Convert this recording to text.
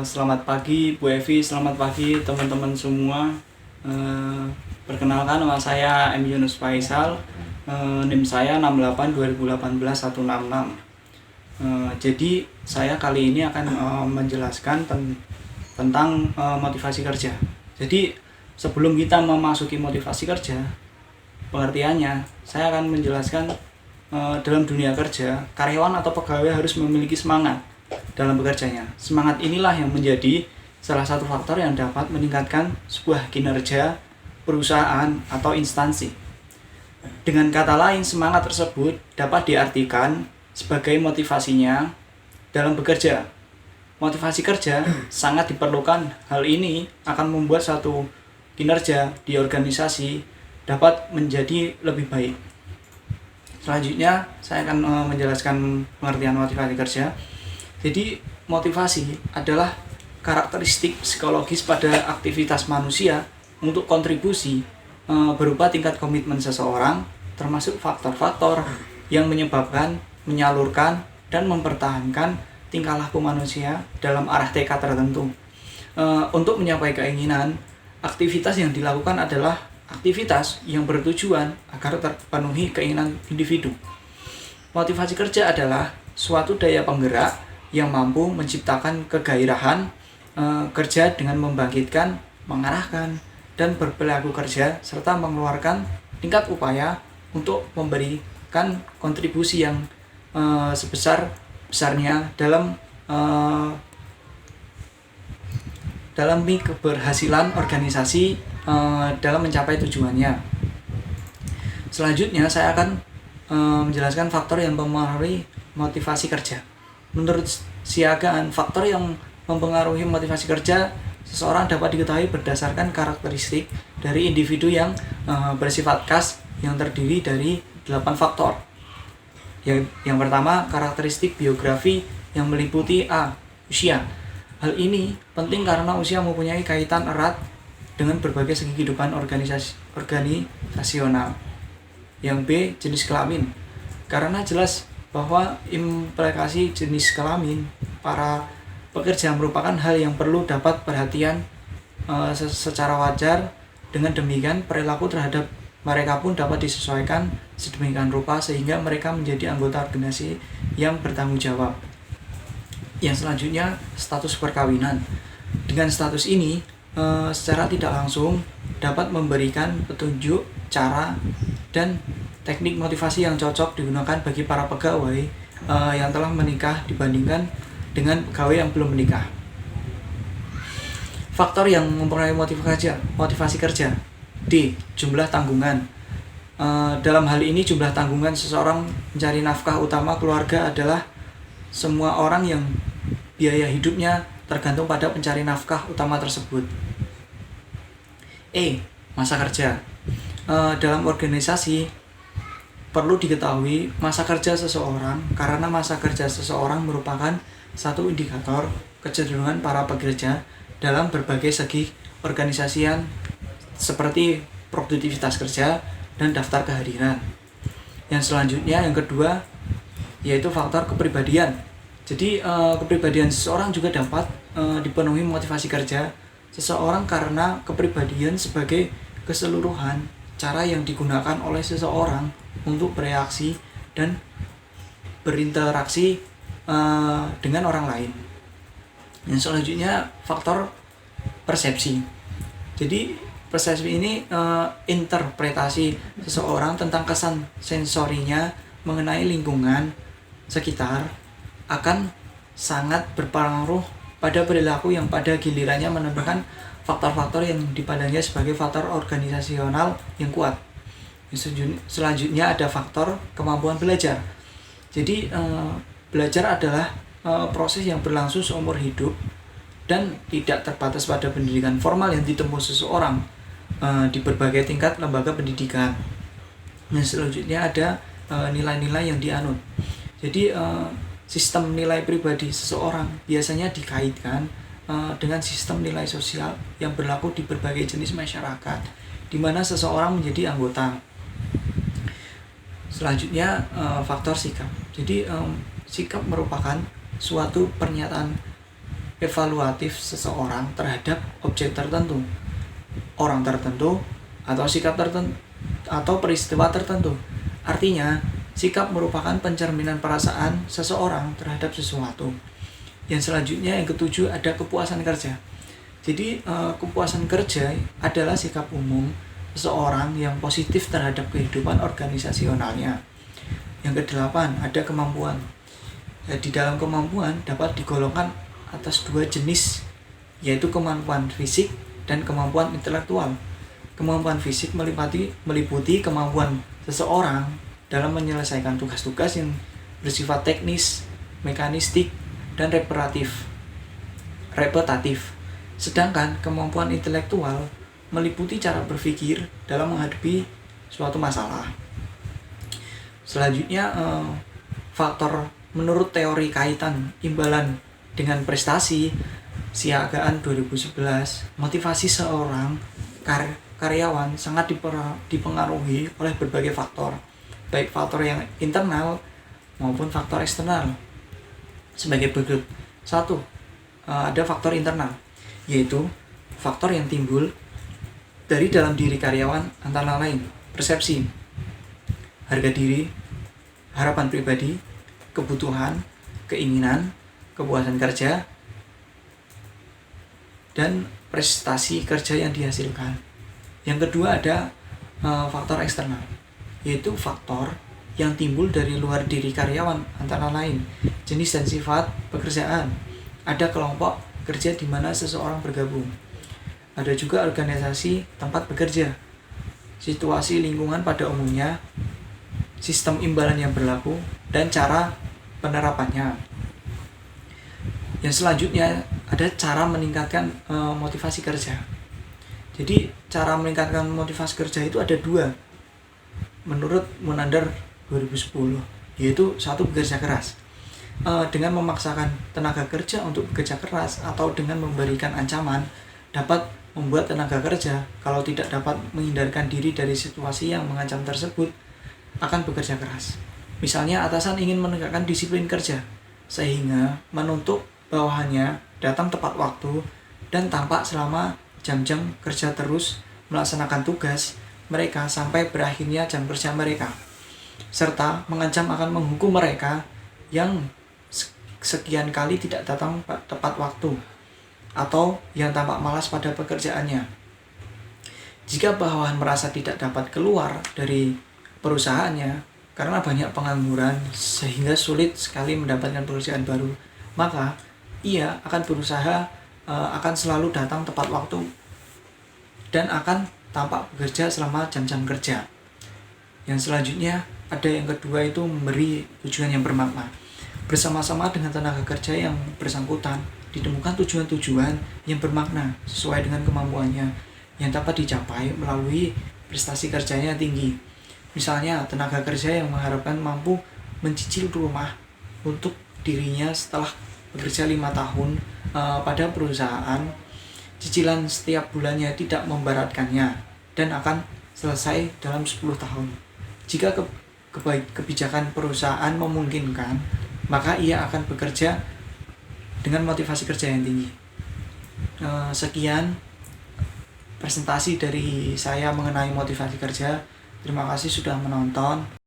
Selamat pagi Bu Evi, selamat pagi teman-teman semua. Perkenalkan, nama saya M. Yunus Faisal. NIM saya 68 2018 166. Jadi saya kali ini akan menjelaskan tentang motivasi kerja. Jadi sebelum kita memasuki motivasi kerja, pengertiannya saya akan menjelaskan dalam dunia kerja, karyawan atau pegawai harus memiliki semangat dalam bekerjanya. Semangat inilah yang menjadi salah satu faktor yang dapat meningkatkan sebuah kinerja perusahaan atau instansi. Dengan kata lain, semangat tersebut dapat diartikan sebagai motivasinya dalam bekerja. Motivasi kerja sangat diperlukan. Hal ini akan membuat suatu kinerja di organisasi dapat menjadi lebih baik. Selanjutnya, saya akan menjelaskan pengertian motivasi kerja. Jadi, motivasi adalah karakteristik psikologis pada aktivitas manusia untuk kontribusi berupa tingkat komitmen seseorang, termasuk faktor-faktor yang menyebabkan, menyalurkan, dan mempertahankan tingkah laku manusia dalam arah tekad tertentu. Untuk mencapai keinginan, aktivitas yang dilakukan adalah aktivitas yang bertujuan agar terpenuhi keinginan individu. Motivasi kerja adalah suatu daya penggerak yang mampu menciptakan kegairahan kerja dengan membangkitkan, mengarahkan, dan berperilaku kerja serta mengeluarkan tingkat upaya untuk memberikan kontribusi yang sebesar-besarnya dalam keberhasilan organisasi dalam mencapai tujuannya. Selanjutnya saya akan menjelaskan faktor yang mempengaruhi motivasi kerja. Menurut Siagaan, faktor yang mempengaruhi motivasi kerja seseorang dapat diketahui berdasarkan karakteristik dari individu yang bersifat khas yang terdiri dari 8 faktor. Yang pertama, karakteristik biografi yang meliputi A. Usia. Hal ini penting karena usia mempunyai kaitan erat dengan berbagai segi kehidupan organisasional. Yang B. Jenis kelamin. Karena jelas bahwa implikasi jenis kelamin para pekerja merupakan hal yang perlu dapat perhatian secara wajar. Dengan demikian, perilaku terhadap mereka pun dapat disesuaikan sedemikian rupa sehingga mereka menjadi anggota organisasi yang bertanggung jawab. Yang selanjutnya, status perkawinan. Dengan status ini, secara tidak langsung dapat memberikan petunjuk cara dan teknik motivasi yang cocok digunakan bagi para pegawai yang telah menikah dibandingkan dengan pegawai yang belum menikah. Faktor yang mempengaruhi motivasi kerja. D. Jumlah tanggungan. Dalam hal ini, jumlah tanggungan seseorang mencari nafkah utama keluarga adalah semua orang yang biaya hidupnya tergantung pada pencari nafkah utama tersebut. E. Masa kerja. Dalam organisasi perlu diketahui masa kerja seseorang karena masa kerja seseorang merupakan satu indikator kecenderungan para pekerja dalam berbagai segi organisasian seperti produktivitas kerja dan daftar kehadiran. Yang selanjutnya, yang kedua, yaitu faktor kepribadian. Jadi kepribadian seseorang juga dapat dipenuhi motivasi kerja seseorang karena kepribadian sebagai keseluruhan cara yang digunakan oleh seseorang untuk bereaksi dan berinteraksi dengan orang lain. Yang selanjutnya, faktor persepsi. Jadi persepsi ini interpretasi seseorang tentang kesan sensorinya mengenai lingkungan sekitar akan sangat berpengaruh pada perilaku yang pada gilirannya menentukan faktor-faktor yang dipandangnya sebagai faktor organisasional yang kuat. Selanjutnya ada faktor kemampuan belajar. Jadi belajar adalah proses yang berlangsung seumur hidup dan tidak terbatas pada pendidikan formal yang ditempuh seseorang di berbagai tingkat lembaga pendidikan. Selanjutnya ada nilai-nilai yang dianut. Jadi sistem nilai pribadi seseorang biasanya dikaitkan dengan sistem nilai sosial yang berlaku di berbagai jenis masyarakat di mana seseorang menjadi anggota. Selanjutnya faktor sikap. Jadi sikap merupakan suatu pernyataan evaluatif seseorang terhadap objek tertentu, orang tertentu, atau sikap tertentu, atau peristiwa tertentu. Artinya, sikap merupakan pencerminan perasaan seseorang terhadap sesuatu. Yang selanjutnya, yang ketujuh, ada kepuasan kerja. Jadi, kepuasan kerja adalah sikap umum seseorang yang positif terhadap kehidupan organisasionalnya. Yang kedelapan, ada kemampuan. Di dalam kemampuan dapat digolongkan atas dua jenis, yaitu kemampuan fisik dan kemampuan intelektual. Kemampuan fisik meliputi kemampuan seseorang dalam menyelesaikan tugas-tugas yang bersifat teknis, mekanistik, dan repetatif. Sedangkan kemampuan intelektual meliputi cara berpikir dalam menghadapi suatu masalah. Selanjutnya, faktor menurut teori kaitan imbalan dengan prestasi Siagaan 2011, motivasi seorang karyawan sangat dipengaruhi oleh berbagai faktor, baik faktor yang internal maupun faktor eksternal. Sebagai berikut. 1. Ada faktor internal, yaitu faktor yang timbul dari dalam diri karyawan, antara lain persepsi, harga diri, harapan pribadi, kebutuhan, keinginan, kepuasan kerja, dan prestasi kerja yang dihasilkan. Yang kedua, ada faktor eksternal, yaitu faktor yang timbul dari luar diri karyawan, antara lain jenis dan sifat pekerjaan. Ada kelompok kerja di mana seseorang bergabung. Ada juga organisasi tempat bekerja, situasi lingkungan pada umumnya, sistem imbalan yang berlaku, dan cara penerapannya. Yang selanjutnya, ada cara meningkatkan motivasi kerja. Jadi, cara meningkatkan motivasi kerja itu ada dua menurut Munander 2010, yaitu 1. Bekerja keras. Dengan memaksakan tenaga kerja untuk bekerja keras atau dengan memberikan ancaman dapat membuat tenaga kerja, kalau tidak dapat menghindarkan diri dari situasi yang mengancam tersebut, akan bekerja keras. Misalnya, atasan ingin menegakkan disiplin kerja sehingga menuntut bawahannya datang tepat waktu dan tampak selama jam-jam kerja terus melaksanakan tugas mereka sampai berakhirnya jam kerja mereka, serta mengancam akan menghukum mereka yang sekian kali tidak datang tepat waktu atau yang tampak malas pada pekerjaannya. Jika bawahan merasa tidak dapat keluar dari perusahaannya karena banyak pengangguran sehingga sulit sekali mendapatkan pekerjaan baru, maka ia akan berusaha akan selalu datang tepat waktu dan akan tampak bekerja selama jam-jam kerja. Yang selanjutnya, ada yang kedua, itu memberi tujuan yang bermakna. Bersama-sama dengan tenaga kerja yang bersangkutan, ditemukan tujuan-tujuan yang bermakna sesuai dengan kemampuannya yang dapat dicapai melalui prestasi kerjanya yang tinggi. Misalnya, tenaga kerja yang mengharapkan mampu mencicil rumah untuk dirinya setelah bekerja 5 tahun pada perusahaan, cicilan setiap bulannya tidak memberatkannya dan akan selesai dalam 10 tahun. Jika kebijakan perusahaan memungkinkan, maka ia akan bekerja dengan motivasi kerja yang tinggi. Sekian presentasi dari saya mengenai motivasi kerja. Terima kasih sudah menonton.